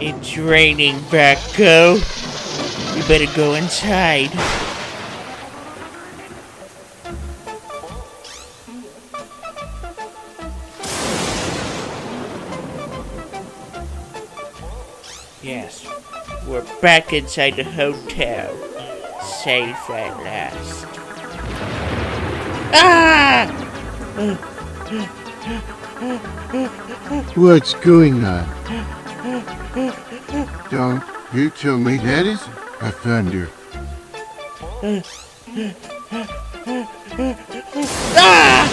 It's raining, Vaco. You better go inside. Yes, we're back inside the hotel. Safe at last. Ah! What's going on? Don't you tell me that is a thunder. Ah!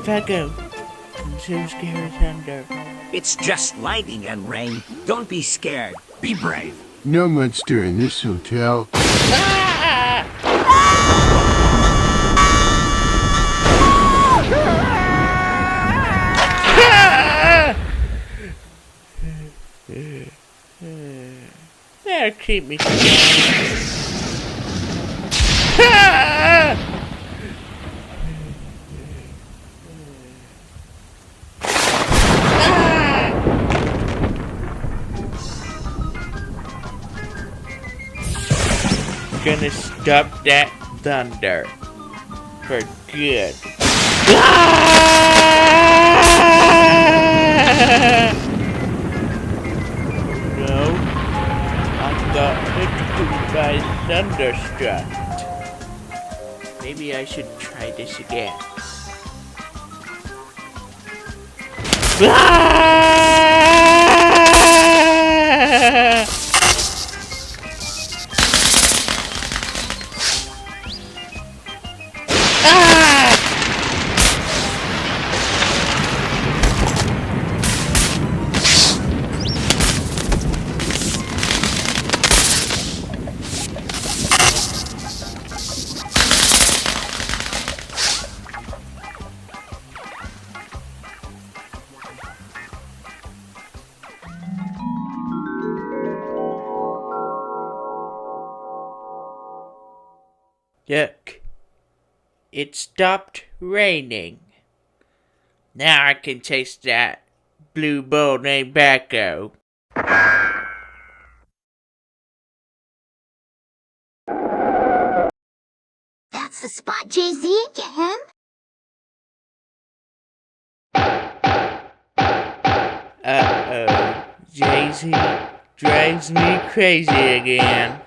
Vaco, I'm so scared of thunder. It's just lightning and rain. Don't be scared. Be brave. No monster in this hotel. Ah! That'll keep me scared. Gonna stop that thunder for good. No, I got hit by thunderstruck. Maybe I should try this again. Look, it stopped raining. Now I can taste that blue bowl named Vaco. That's the spot, Jay-Z again. Uh-oh, Jay-Z drives me crazy again.